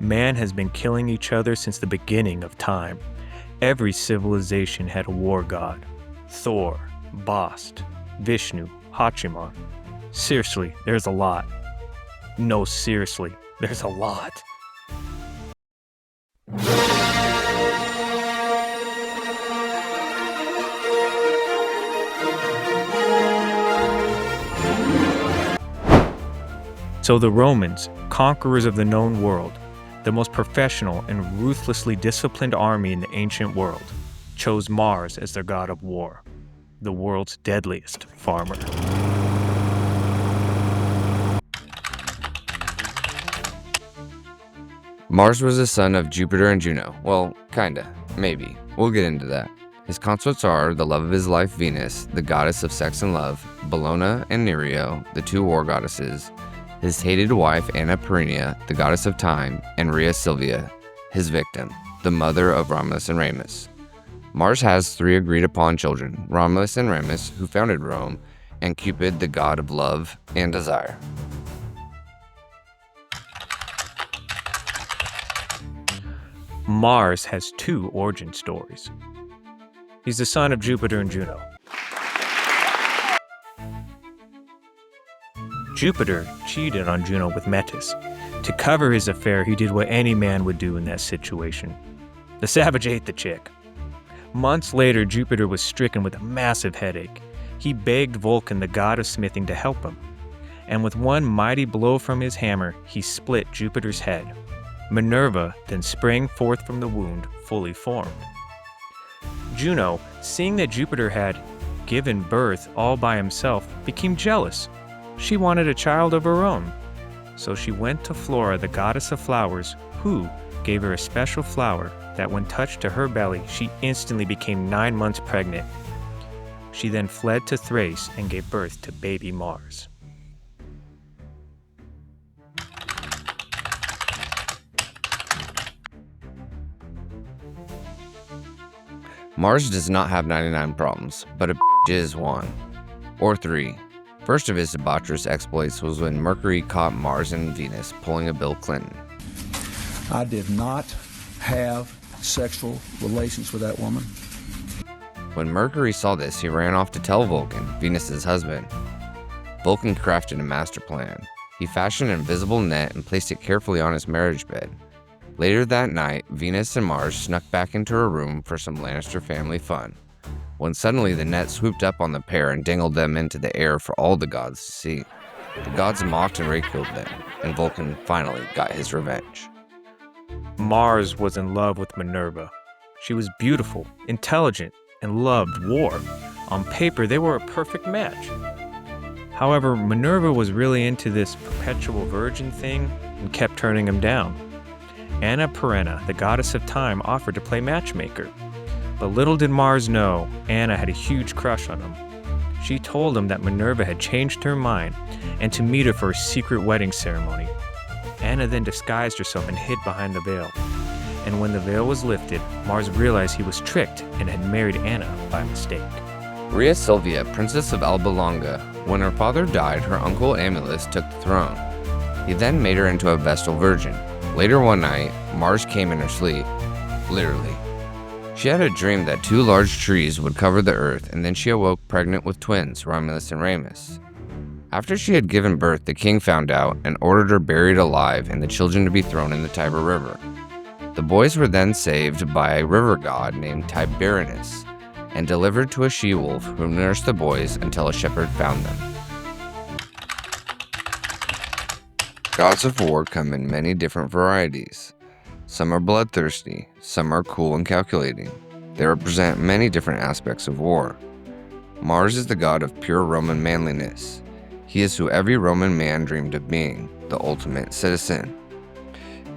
Man has been killing each other since the beginning of time. Every civilization had a war god. Thor, Bast, Vishnu, Hachiman. Seriously, there's a lot. No, seriously, there's a lot. So the Romans, conquerors of the known world, the most professional and ruthlessly disciplined army in the ancient world, chose Mars as their god of war, the world's deadliest farmer. Mars was the son of Jupiter and Juno. Well, kinda. Maybe. We'll get into that. His consorts are the love of his life Venus, the goddess of sex and love, Bellona and Nereio, the two war goddesses, his hated wife Anna Perennia, the goddess of time, and Rhea Silvia, his victim, the mother of Romulus and Remus. Mars has 3 agreed-upon children, Romulus and Remus, who founded Rome, and Cupid, the god of love and desire. Mars has 2 origin stories. He's the son of Jupiter and Juno. Jupiter cheated on Juno with Metis. To cover his affair, he did what any man would do in that situation. The savage ate the chick. Months later, Jupiter was stricken with a massive headache. He begged Vulcan, the god of smithing, to help him. And with one mighty blow from his hammer, he split Jupiter's head. Minerva then sprang forth from the wound, fully formed. Juno, seeing that Jupiter had given birth all by himself, became jealous. She wanted a child of her own. So she went to Flora, the goddess of flowers, who gave her a special flower that when touched to her belly, she instantly became 9 months pregnant. She then fled to Thrace and gave birth to baby Mars. Mars does not have 99 problems, but a is one. Or 3. First of his debaucherous exploits was when Mercury caught Mars and Venus pulling a Bill Clinton. I did not have sexual relations with that woman. When Mercury saw this, he ran off to tell Vulcan, Venus's husband. Vulcan crafted a master plan. He fashioned an invisible net and placed it carefully on his marriage bed. Later that night, Venus and Mars snuck back into her room for some Lannister family fun, when suddenly the net swooped up on the pair and dangled them into the air for all the gods to see. The gods mocked and ridiculed them, and Vulcan finally got his revenge. Mars was in love with Minerva. She was beautiful, intelligent, and loved war. On paper, they were a perfect match. However, Minerva was really into this perpetual virgin thing and kept turning him down. Anna Perennia, the goddess of time, offered to play matchmaker. But little did Mars know, Anna had a huge crush on him. She told him that Minerva had changed her mind and to meet her for a secret wedding ceremony. Anna then disguised herself and hid behind the veil. And when the veil was lifted, Mars realized he was tricked and had married Anna by mistake. Rhea Silvia, princess of Alba Longa. When her father died, her uncle Amulus took the throne. He then made her into a Vestal virgin. Later one night, Mars came in her sleep. Literally. She had a dream that 2 large trees would cover the earth, and then she awoke pregnant with twins, Romulus and Remus. After she had given birth, the king found out and ordered her buried alive and the children to be thrown in the Tiber River. The boys were then saved by a river god named Tiberinus and delivered to a she-wolf who nursed the boys until a shepherd found them. Gods of war come in many different varieties. Some are bloodthirsty, some are cool and calculating. They represent many different aspects of war. Mars is the god of pure Roman manliness. He is who every Roman man dreamed of being, the ultimate citizen.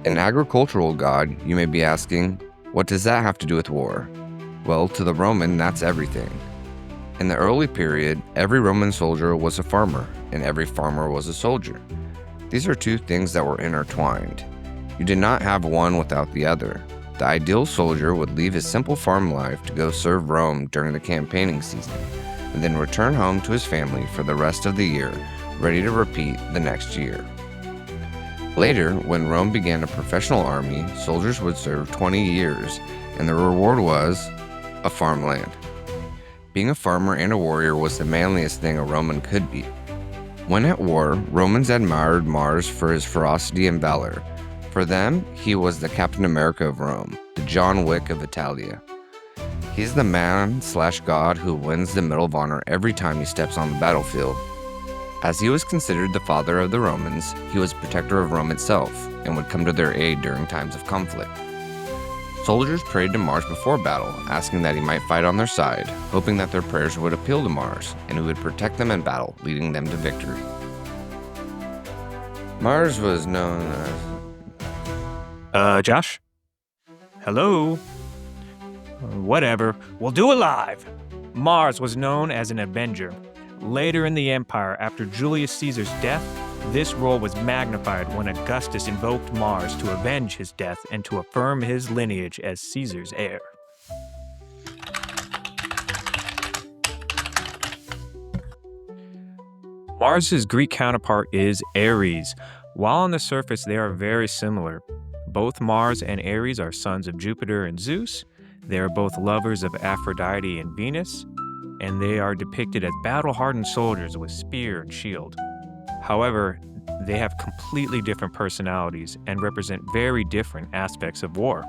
An agricultural god, you may be asking, what does that have to do with war? Well, to the Roman, that's everything. In the early period, every Roman soldier was a farmer, and every farmer was a soldier. These are 2 things that were intertwined. You did not have one without the other. The ideal soldier would leave his simple farm life to go serve Rome during the campaigning season, and then return home to his family for the rest of the year, ready to repeat the next year. Later, when Rome began a professional army, soldiers would serve 20 years, and the reward was a farmland. Being a farmer and a warrior was the manliest thing a Roman could be. When at war, Romans admired Mars for his ferocity and valor. For them, he was the Captain America of Rome, the John Wick of Italia. He's the man/god who wins the Medal of Honor every time he steps on the battlefield. As he was considered the father of the Romans, he was protector of Rome itself and would come to their aid during times of conflict. Soldiers prayed to Mars before battle, asking that he might fight on their side, hoping that their prayers would appeal to Mars and he would protect them in battle, leading them to victory. Mars was known as... Josh? Hello? Whatever. We'll do it live. Mars was known as an avenger. Later in the Empire, after Julius Caesar's death, this role was magnified when Augustus invoked Mars to avenge his death and to affirm his lineage as Caesar's heir. Mars's Greek counterpart is Ares. While on the surface they are very similar, both Mars and Ares are sons of Jupiter and Zeus. They are both lovers of Aphrodite and Venus, and they are depicted as battle-hardened soldiers with spear and shield. However, they have completely different personalities and represent very different aspects of war.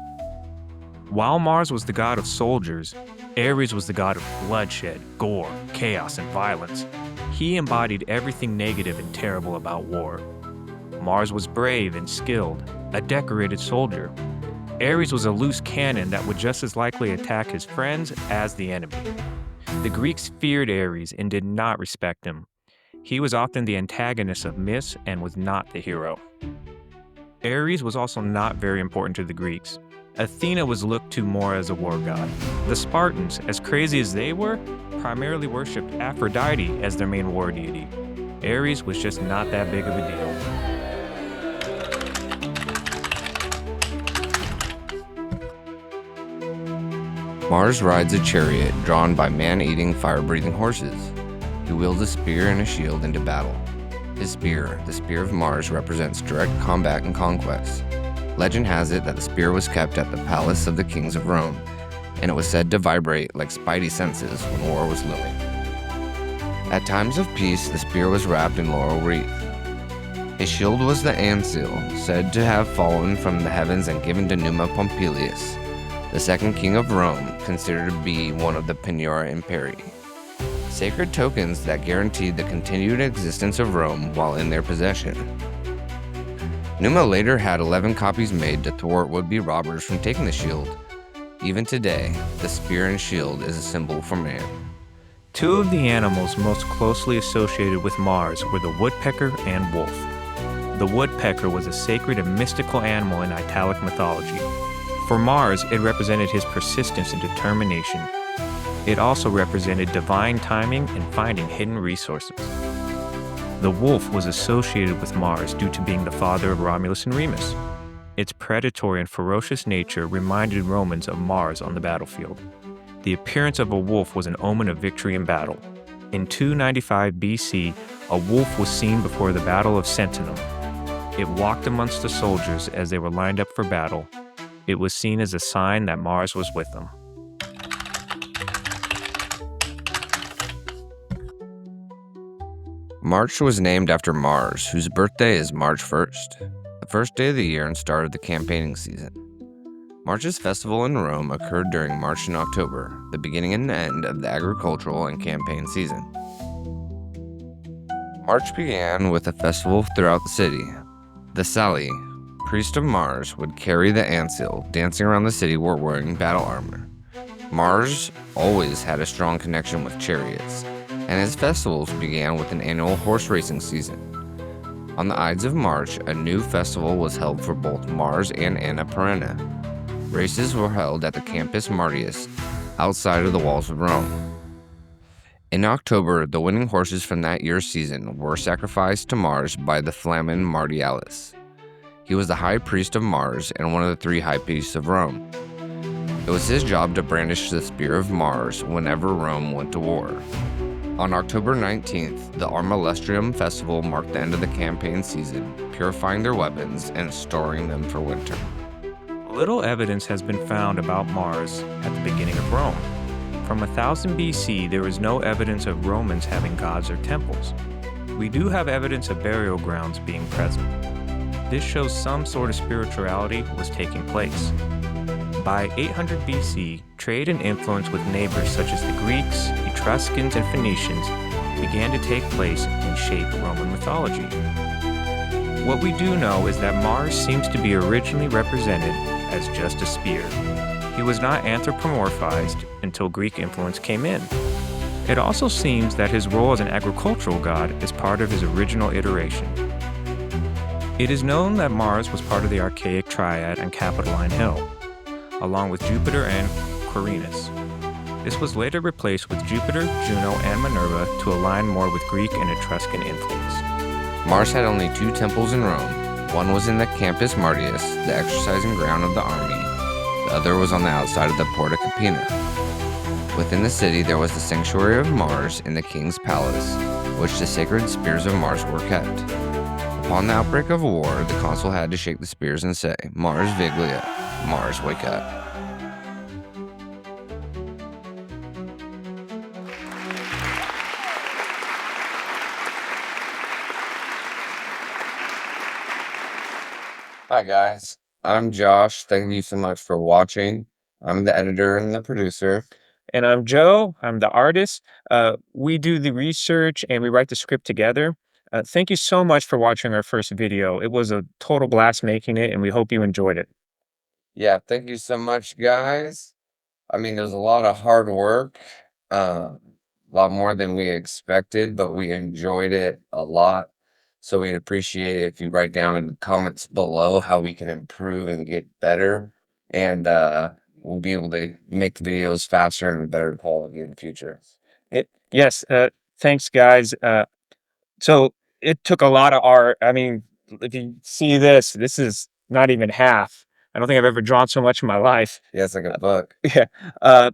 While Mars was the god of soldiers, Ares was the god of bloodshed, gore, chaos, and violence. He embodied everything negative and terrible about war. Mars was brave and skilled, a decorated soldier. Ares was a loose cannon that would just as likely attack his friends as the enemy. The Greeks feared Ares and did not respect him. He was often the antagonist of myths and was not the hero. Ares was also not very important to the Greeks. Athena was looked to more as a war god. The Spartans, as crazy as they were, primarily worshipped Aphrodite as their main war deity. Ares was just not that big of a deal. Mars rides a chariot drawn by man-eating, fire-breathing horses. He wields a spear and a shield into battle. His spear, the Spear of Mars, represents direct combat and conquest. Legend has it that the spear was kept at the palace of the kings of Rome, and it was said to vibrate like spidey senses when war was looming. At times of peace, the spear was wrapped in laurel wreath. His shield was the Ancile, said to have fallen from the heavens and given to Numa Pompilius, the second king of Rome, considered to be one of the Peniora Imperii, sacred tokens that guaranteed the continued existence of Rome while in their possession. Numa later had 11 copies made to thwart would-be robbers from taking the shield. Even today, the spear and shield is a symbol for man. Two of the animals most closely associated with Mars were the woodpecker and wolf. The woodpecker was a sacred and mystical animal in Italic mythology. For Mars, it represented his persistence and determination. It also represented divine timing and finding hidden resources. The wolf was associated with Mars due to being the father of Romulus and Remus. Its predatory and ferocious nature reminded Romans of Mars on the battlefield. The appearance of a wolf was an omen of victory in battle. In 295 BC, a wolf was seen before the Battle of Sentinum. It walked amongst the soldiers as they were lined up for battle. It was seen as a sign that Mars was with them. March was named after Mars, whose birthday is March 1st, the first day of the year and start of the campaigning season. March's festival in Rome occurred during March and October, the beginning and end of the agricultural and campaign season. March began with a festival throughout the city. The Sali, priest of Mars, would carry the Ancile, dancing around the city while wearing battle armor. Mars always had a strong connection with chariots, and his festivals began with an annual horse racing season. On the Ides of March, a new festival was held for both Mars and Anna Perenna. Races were held at the Campus Martius, outside of the walls of Rome. In October, the winning horses from that year's season were sacrificed to Mars by the Flamen Martialis. He was the high priest of Mars and one of the 3 high priests of Rome. It was his job to brandish the spear of Mars whenever Rome went to war. On October 19th, the Armalestrium Festival marked the end of the campaign season, purifying their weapons and storing them for winter. Little evidence has been found about Mars at the beginning of Rome. From 1000 BC, there is no evidence of Romans having gods or temples. We do have evidence of burial grounds being present. This shows some sort of spirituality was taking place. By 800 BC, trade and influence with neighbors such as the Greeks, Etruscans, and Phoenicians began to take place and shape Roman mythology. What we do know is that Mars seems to be originally represented as just a spear. He was not anthropomorphized until Greek influence came in. It also seems that his role as an agricultural god is part of his original iteration. It is known that Mars was part of the archaic triad on Capitoline Hill, along with Jupiter and Quirinus. This was later replaced with Jupiter, Juno, and Minerva to align more with Greek and Etruscan influence. Mars had only 2 temples in Rome. One was in the Campus Martius, the exercising ground of the army. The other was on the outside of the Porta Capena. Within the city, there was the Sanctuary of Mars in the king's palace, which the sacred spears of Mars were kept. Upon the outbreak of war, the consul had to shake the spears and say, "Mars Viglia, Mars wake up." Hi guys, I'm Josh. Thank you so much for watching. I'm the editor and the producer. And I'm Joe. I'm the artist. We do the research and we write the script together. Thank you so much for watching our first video. It was a total blast making it, and we hope you enjoyed it. Yeah, thank you so much, guys. I mean, there's a lot of hard work, a lot more than we expected, but we enjoyed it a lot. So we'd appreciate it if you write down in the comments below how we can improve and get better. And we'll be able to make the videos faster and better quality in the future. Yes, thanks, guys. So it took a lot of art. I mean, if you see this, this is not even half. I don't think I've ever drawn so much in my life. Yeah, it's like a book. Yeah.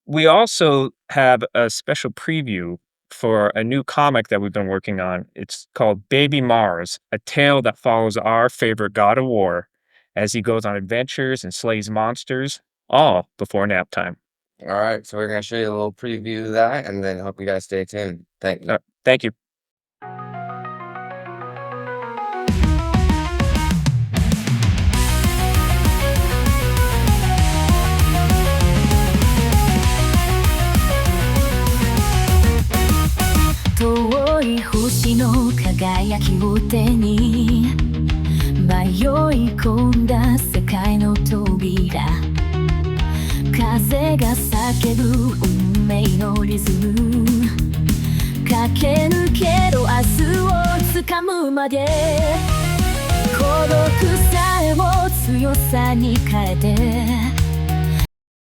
We also have a special preview for a new comic that we've been working on. It's called Baby Mars, a tale that follows our favorite god of war as he goes on adventures and slays monsters, all before nap time. All right, so we're going to show you a little preview of that, and then hope you guys stay tuned. Thank you. Thank you.遠い星の輝きを手に迷い込んだ世界の扉、風が叫ぶ運命のリズム、駆け抜けろ明日を掴むまで、孤独さえも強さに変えて